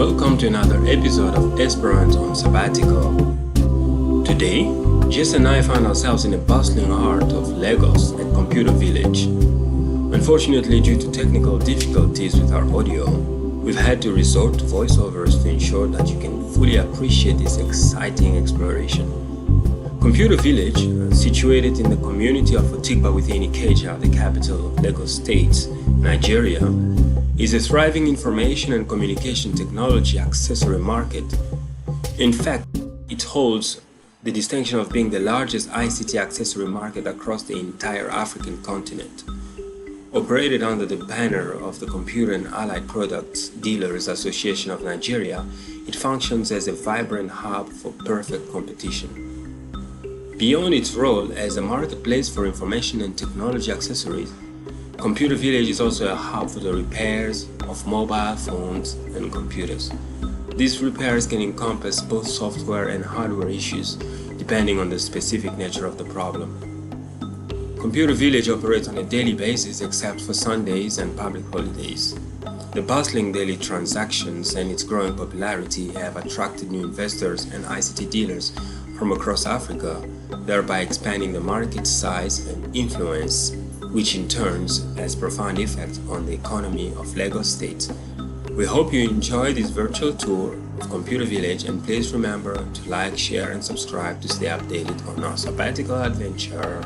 Welcome to another episode of Esperance on Sabbatical. Today, Jess and I find ourselves in the bustling heart of Lagos at Computer Village. Unfortunately, due to technical difficulties with our audio, we've had to resort to voiceovers to ensure that you can fully appreciate this exciting exploration. Computer Village, situated in the community of Otigba within Ikeja, the capital of Lagos State, Nigeria, is a thriving information and communication technology accessory market. In fact, it holds the distinction of being the largest ICT accessory market across the entire African continent. Operated under the banner of the Computer and Allied Products Dealers Association of Nigeria, it functions as a vibrant hub for perfect competition. Beyond its role as a marketplace for information and technology accessories, Computer Village is also a hub for the repairs of mobile phones and computers. These repairs can encompass both software and hardware issues, depending on the specific nature of the problem. Computer Village operates on a daily basis except for Sundays and public holidays. The bustling daily transactions and its growing popularity have attracted new investors and ICT dealers from across Africa, thereby expanding the market size and influence, which in turn has profound effect on the economy of Lagos State. We hope you enjoy this virtual tour of Computer Village, and please remember to like, share and subscribe to stay updated on our sabbatical adventure.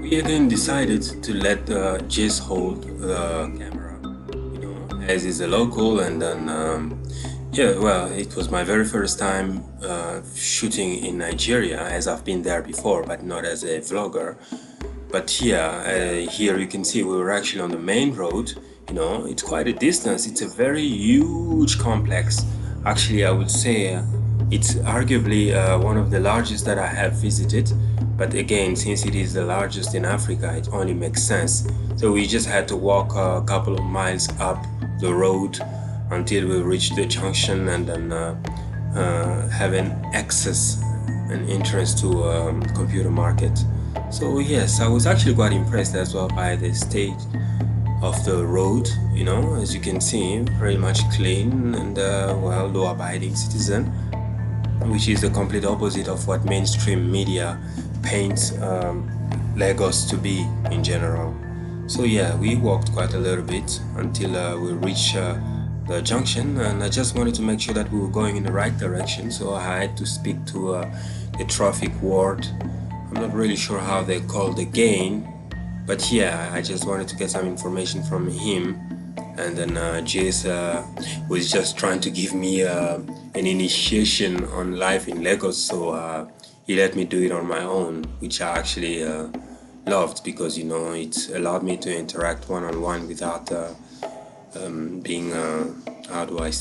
We then decided to let Jess hold the camera, as he's a local, and then it was my very first time shooting in Nigeria, as I've been there before, but not as a vlogger. But here you can see we were actually on the main road. It's quite a distance. It's a very huge complex. Actually, I would say it's arguably one of the largest that I have visited. But again, since it is the largest in Africa, it only makes sense. So we just had to walk a couple of miles up the road until we reached the junction, and then having access and entrance to computer market. So yes, I was actually quite impressed as well by the state of the road. As you can see, very much clean and law-abiding citizen, which is the complete opposite of what mainstream media paints Lagos to be in general. So we walked quite a little bit until we reached the junction, and I just wanted to make sure that we were going in the right direction, so I had to speak to the traffic ward. I'm not really sure how they call the gain, but I just wanted to get some information from him, and then Jace was just trying to give me an initiation on life in Lagos, so he let me do it on my own, which I actually loved, because it allowed me to interact one-on-one without being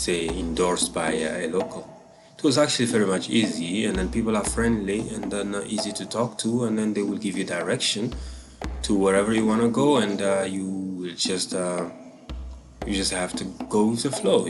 endorsed by a local. It was actually very much easy, and then people are friendly and then easy to talk to, and then they will give you direction to wherever you want to go, and you will just have to go with the flow.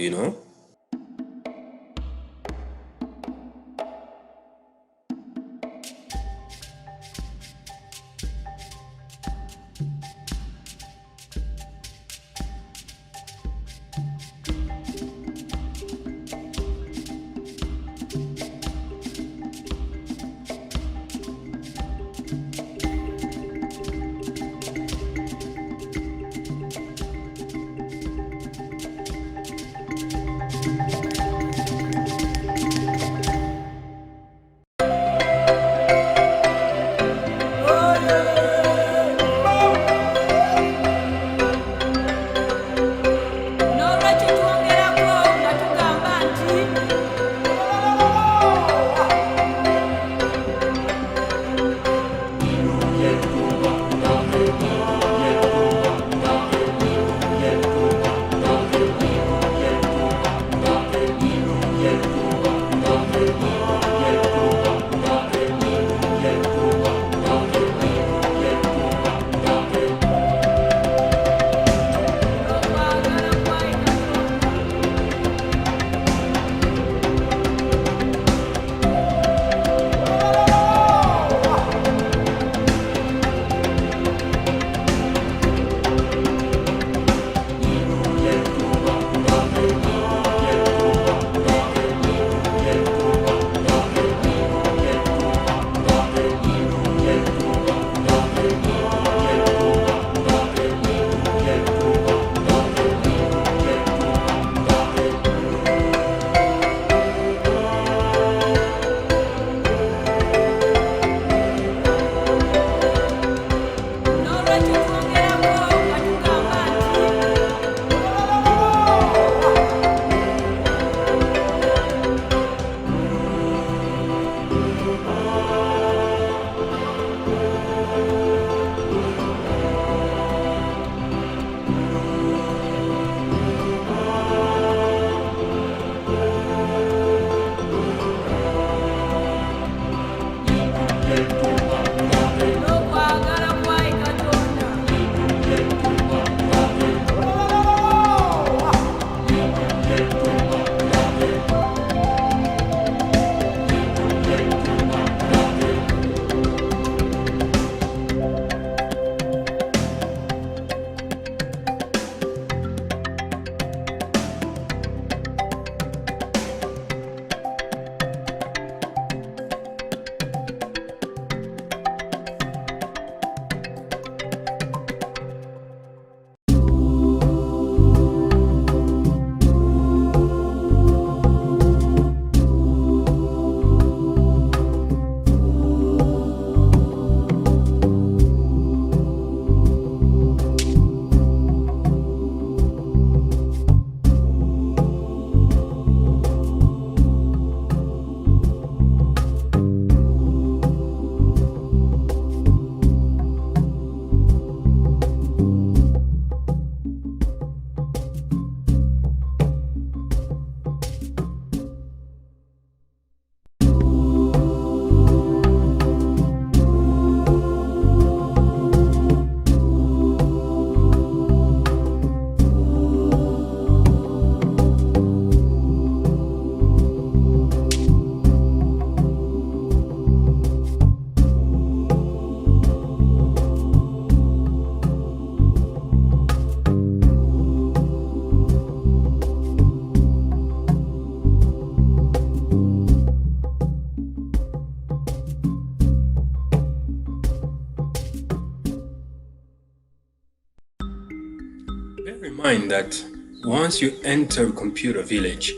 find that once you enter Computer Village,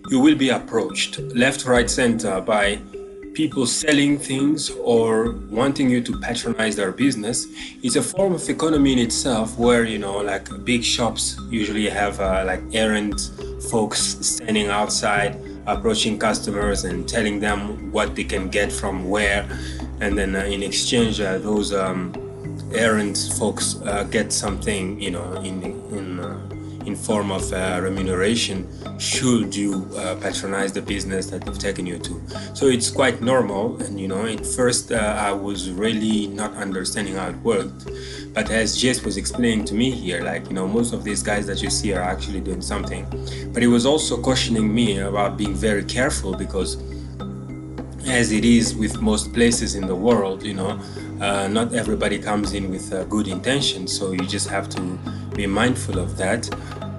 you will be approached left, right, center by people selling things or wanting you to patronize their business. It's a form of economy in itself where, like big shops usually have like errand folks standing outside, approaching customers and telling them what they can get from where. And then in exchange, those errand folks get something, in form of remuneration should you patronize the business that they've taken you to. So it's quite normal, and at first I was really not understanding how it worked. But as Jess was explaining to me here, like most of these guys that you see are actually doing something. But he was also cautioning me about being very careful, because as it is with most places in the world, not everybody comes in with good intentions, so you just have to be mindful of that.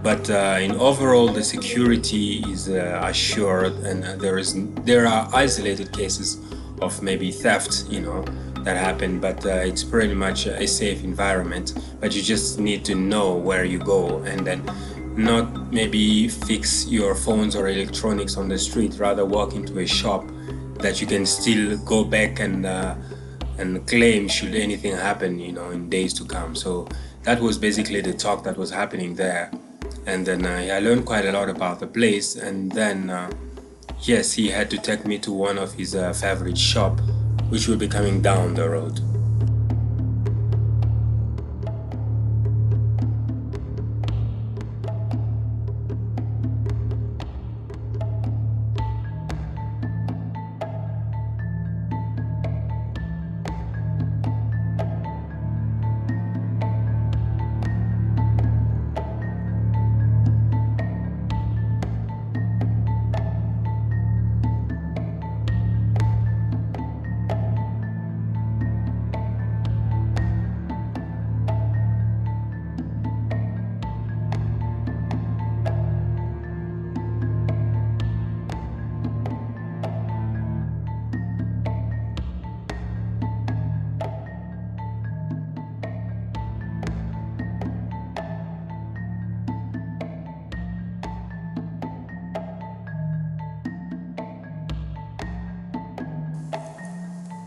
But in overall, the security is assured, and there are isolated cases of maybe theft, that happen, but it's pretty much a safe environment. But you just need to know where you go, and then not maybe fix your phones or electronics on the street, rather walk into a shop that you can still go back and claim should anything happen, in days to come. So that was basically the talk that was happening there. And then I learned quite a lot about the place. And then, yes, he had to take me to one of his favorite shop, which will be coming down the road.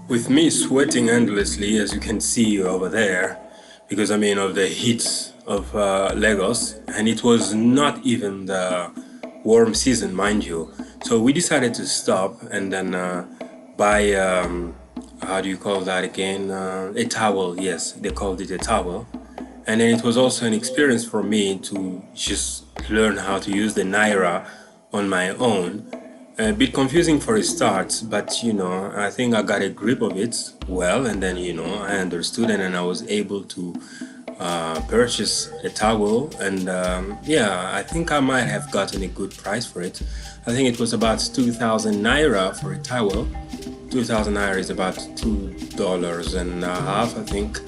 With me sweating endlessly, as you can see over there, because of the heat of Lagos, and it was not even the warm season, mind you. So we decided to stop and then buy, how do you call that again? A towel, yes, they called it a towel. And then it was also an experience for me to just learn how to use the Naira on my own. A bit confusing for a start, but I think I got a grip of it well, and then I understood, and then I was able to purchase a towel, and yeah, I think I might have gotten a good price for it. I think it was about 2,000 Naira for a towel. 2,000 Naira is about $2 and a half, I think.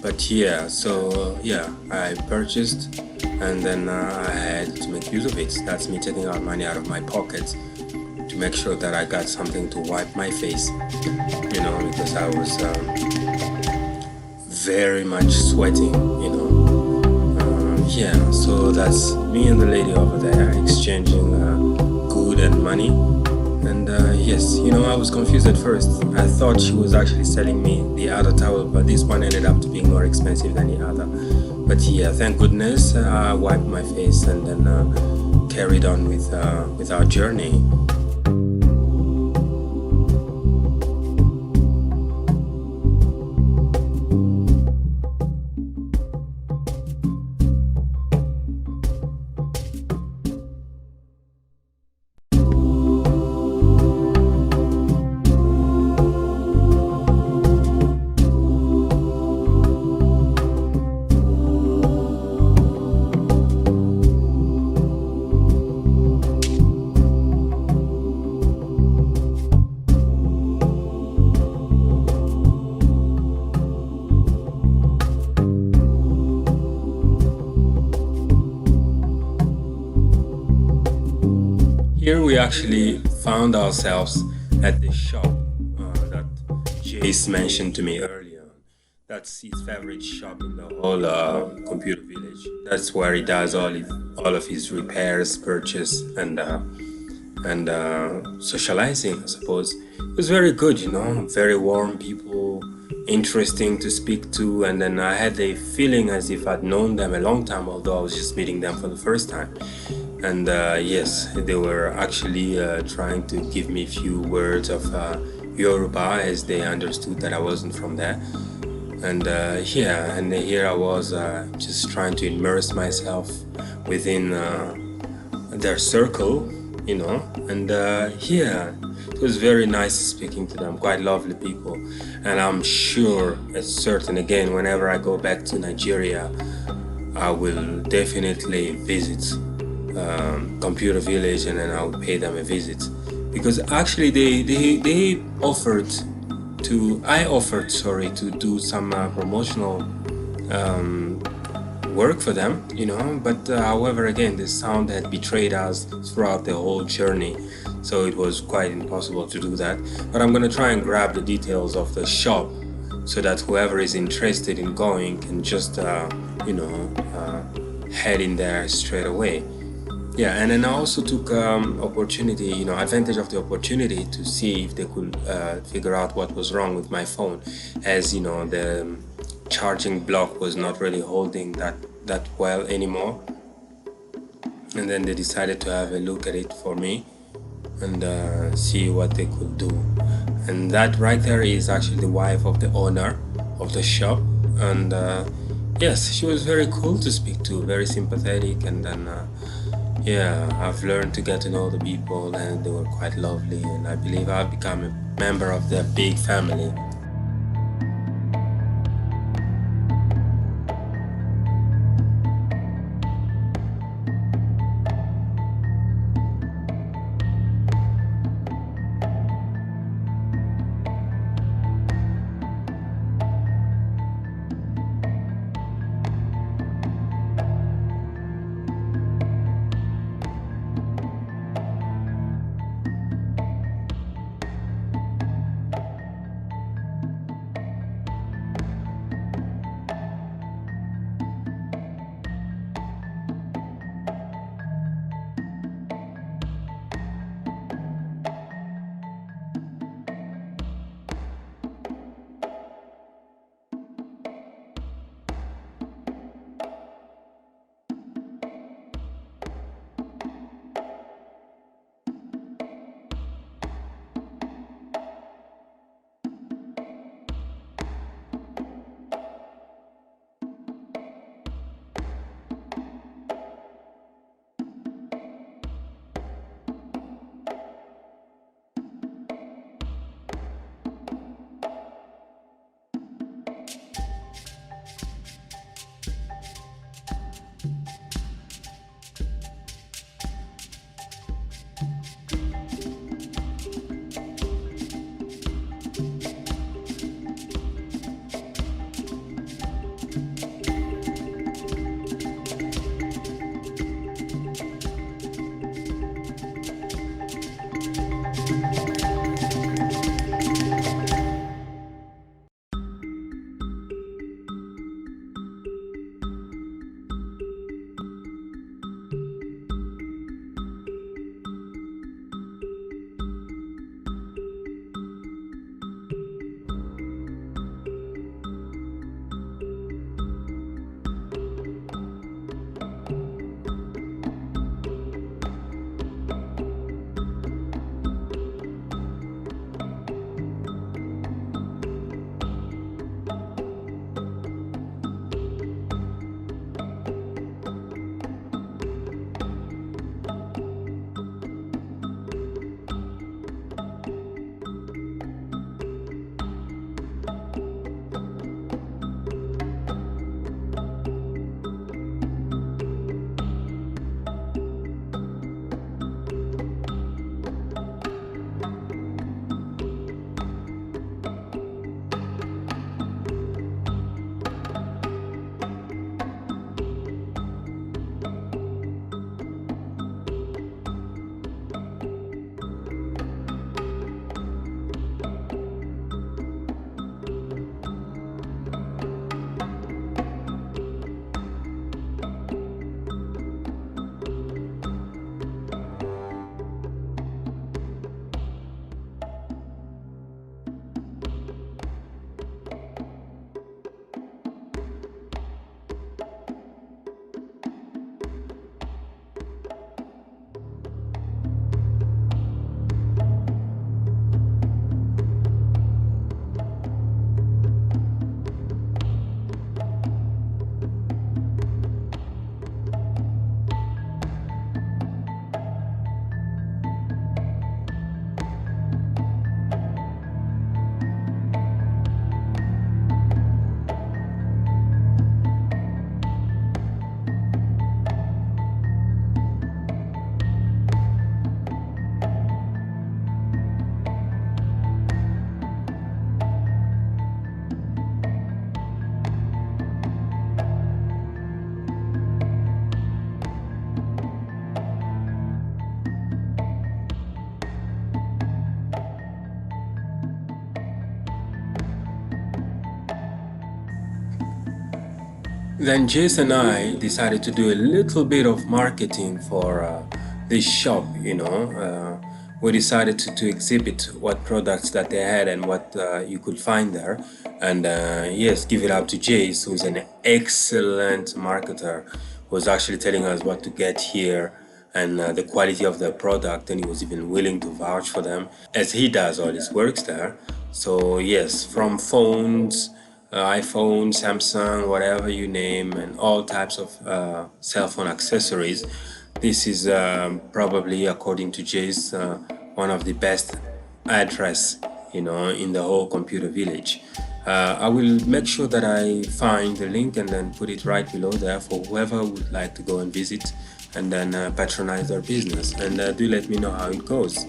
But yeah, so yeah, I purchased, and then I had to make use of it. That's me taking out money out of my pocket to make sure that I got something to wipe my face, because I was very much sweating, yeah, so that's me and the lady over there exchanging good and money. And yes, I was confused at first. I thought she was actually selling me the other towel, but this one ended up to being more expensive than the other. But yeah, thank goodness I wiped my face and then carried on with our journey. Here we actually found ourselves at the shop that Jace mentioned to me earlier. That's his favorite shop in the whole computer village. That's where he does all of his repairs, purchase, and socializing, I suppose. It was very good, very warm people, interesting to speak to, and then I had a feeling as if I'd known them a long time, although I was just meeting them for the first time. And yes, they were actually trying to give me a few words of Yoruba as they understood that I wasn't from there. And yeah, and here I was just trying to immerse myself within their circle, and yeah, it was very nice speaking to them, quite lovely people. And I'm sure, it's certain again, whenever I go back to Nigeria, I will definitely visit Computer Village, and then I will pay them a visit, because actually they offered I offered, sorry, to do some promotional work for them, but however, again, the sound had betrayed us throughout the whole journey, so it was quite impossible to do that. But I'm gonna try and grab the details of the shop so that whoever is interested in going can just, head in there straight away. Yeah, and then I also took advantage of the opportunity to see if they could figure out what was wrong with my phone, as the charging block was not really holding that well anymore. And then they decided to have a look at it for me and see what they could do. And that right there is actually the wife of the owner of the shop, and yes, she was very cool to speak to, very sympathetic, and then. Yeah, I've learned to get to know the people, and they were quite lovely, and I believe I've become a member of their big family. Then Jace and I decided to do a little bit of marketing for this shop, we decided to exhibit what products that they had and what you could find there. And yes, give it up to Jace, who's an excellent marketer, who was actually telling us what to get here and the quality of the product, and he was even willing to vouch for them as he does all his works there. So yes, from phones, iPhone, Samsung, whatever you name, and all types of cell phone accessories. This is probably, according to Jace, one of the best address, in the whole computer village. I will make sure that I find the link and then put it right below there for whoever would like to go and visit and then patronize their business. And do let me know how it goes.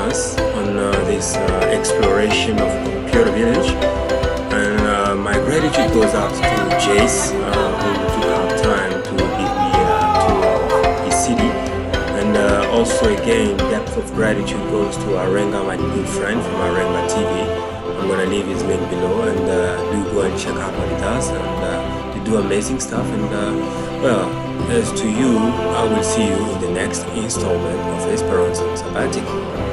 us on this exploration of Computer Village. And my gratitude goes out to Jace, who took out time to give me a tour of his city. And also again, depth of gratitude goes to Arenga, my good friend from Arenga TV. I'm gonna leave his link below, and do go and check out what he does. And they do amazing stuff. And well, as to you, I will see you in the next installment of Esperance on Sabbatical.